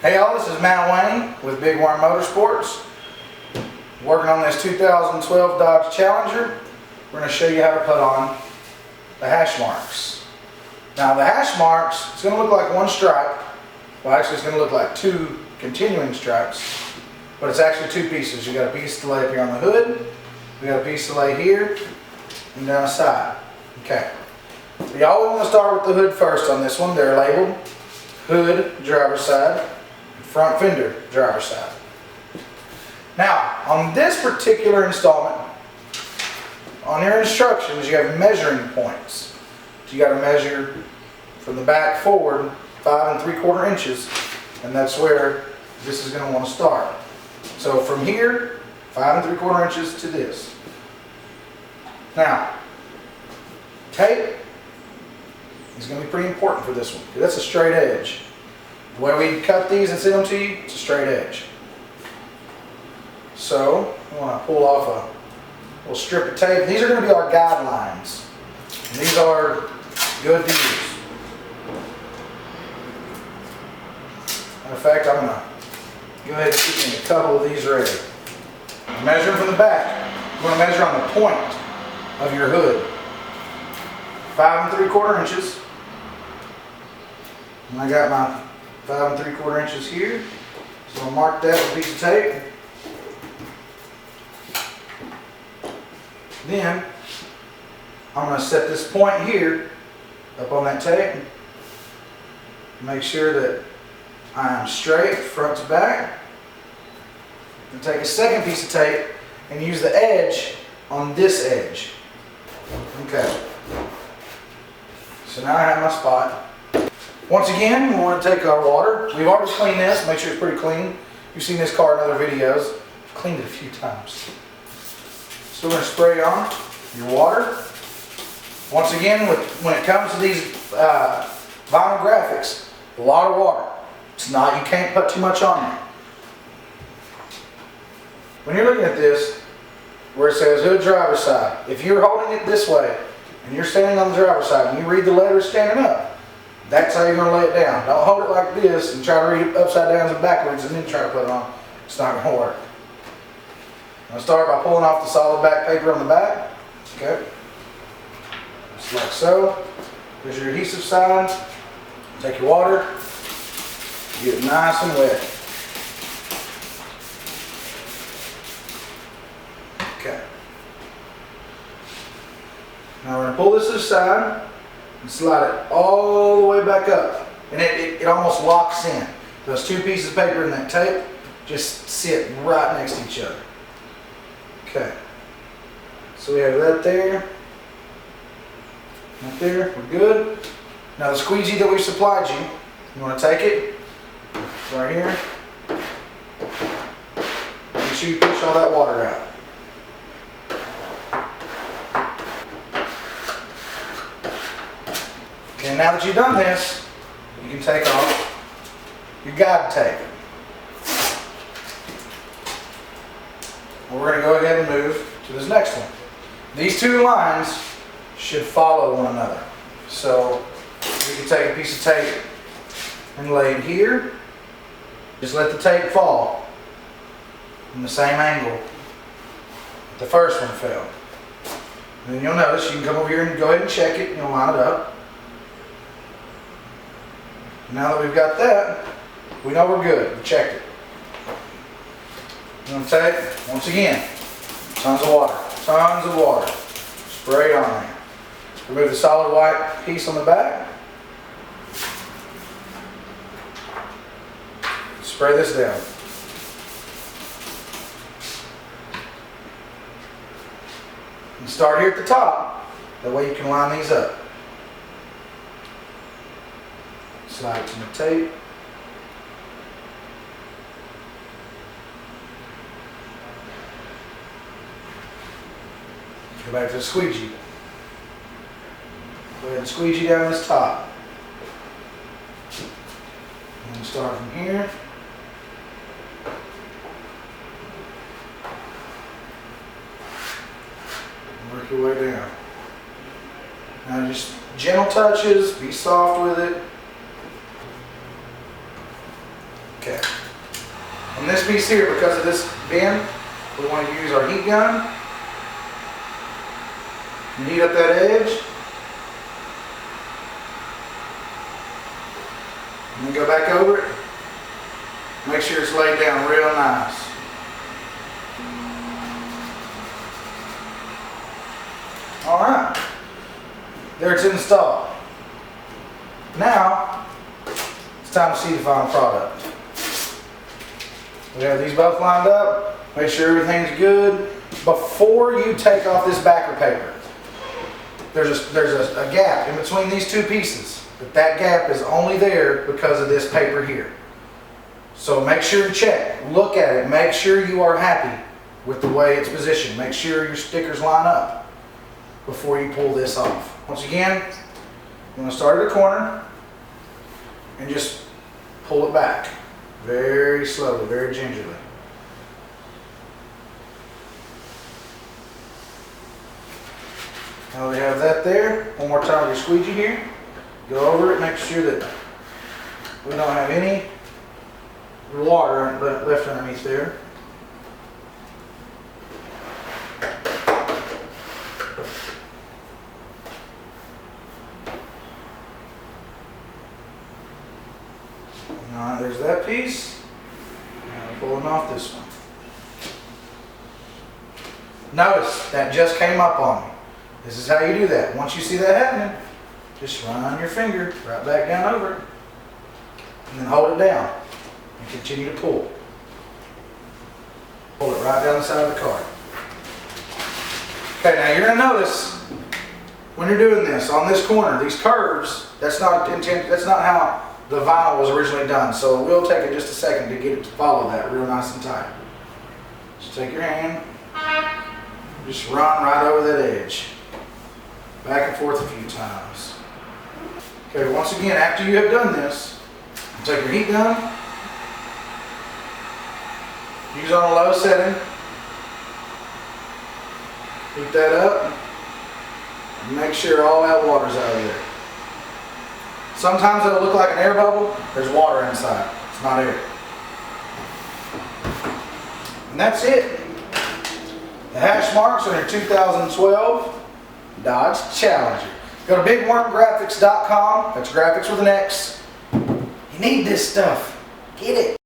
Hey y'all, this is Matt Wayne with Big Worm Motorsports. Working on this 2012 Dodge Challenger. We're going to show you how to put on the hash marks. Now the hash marks, it's going to look like one stripe. Well, actually it's going to look like two continuing stripes, but it's actually two pieces. You got a piece to lay up here on the hood, we got a piece to lay here, and down the side. Okay. So y'all want to start with the hood first on this one. They're labeled hood, driver's side, front fender, driver's side. Now, on this particular installment, on your instructions, you have measuring points. So you got to measure from the back forward 5 3/4 inches, and that's where this is going to want to start. So from here, 5 3/4 inches to this. Now, tape is going to be pretty important for this one, because that's a straight edge. The way we cut these and send them to you, it's a straight edge. So, I want to pull off a little strip of tape. These are going to be our guidelines. And these are good to use. Matter of fact, I'm going to go ahead and get me a couple of these ready. Measuring from the back. You want to measure on the point of your hood. 5 3/4 inches. And I got my 5 3/4 inches here. So I'll mark that with a piece of tape. Then I'm going to set this point here up on that tape. Make sure that I am straight front to back. And take a second piece of tape and use the edge on this edge. Okay. So now I have my spot. Once again, we want to take our water. We've already cleaned this. Make sure it's pretty clean. You've seen this car in other videos. I've cleaned it a few times. So we're going to spray on your water. Once again, when it comes to these vinyl graphics, a lot of water. It's not, you can't put too much on there. When you're looking at this, where it says hood driver's side, if you're holding it this way and you're standing on the driver's side and you read the letters standing up, that's how you're going to lay it down. Don't hold it like this and try to read it upside down and backwards and then try to put it on. It's not going to work. I'm going to start by pulling off the solid back paper on the back. Okay. Just like so. There's your adhesive side. Take your water. Get it nice and wet. Okay. Now we're going to pull this to the side and slide it all the way back up. And it almost locks in. Those two pieces of paper and that tape just sit right next to each other. Okay, so we have that there, right there, we're good. Now the squeegee that we've supplied you, you want to take it, right here, make sure you push all that water out. Okay, now that you've done this, you can take off your guide tape. We're going to go ahead and move to this next one. These two lines should follow one another. So you can take a piece of tape and lay it here. Just let the tape fall in the same angle that the first one fell. And then you'll notice you can come over here and go ahead and check it and you'll line it up. Now that we've got that, we know we're good. We checked it. I'm going to take, once again, tons of water. Tons of water. Spray it on there. Remove the solid white piece on the back. Spray this down. And start here at the top. That way you can line these up. Slide it to the tape. Go back to the squeegee. Go ahead and squeegee down this top. And start from here. And work your way down. Now just gentle touches, be soft with it. Okay. this piece here, because of this bend, we want to use our heat gun and heat up that edge. And then go back over it. Make sure it's laid down real nice. Alright. There it's installed. Now, it's time to see the final product. We have these both lined up. Make sure everything's good. Before you take off this backer paper, there's a gap in between these two pieces. But that gap is only there because of this paper here. So make sure you check, look at it, make sure you are happy with the way it's positioned. Make sure your stickers line up before you pull this off. Once again, you're going to start at the corner and just pull it back very slowly, very gingerly. Now we have that there. One more time with your squeegee here. Go over it, make sure that we don't have any water left underneath there. Alright, there's that piece. Now we're pulling off this one. Notice that just came up on me. This is how you do that. Once you see that happening, just run your finger right back down over it and then hold it down and continue to pull. Pull it right down the side of the card. Okay, now you're going to notice when you're doing this on this corner, these curves, that's not how the vinyl was originally done. So it will take it just a second to get it to follow that real nice and tight. Just take your hand, just run right over that edge. Back and forth a few times. Okay, once again, after you have done this, take your heat gun, use on a low setting, heat that up, and make sure all that water's out of there. Sometimes it'll look like an air bubble. There's water inside. It's not air. And that's it. The hash marks on your 2012 Dodge Challenger. Go to bigwormgraphics.com. That's graphics with an X. You need this stuff. Get it.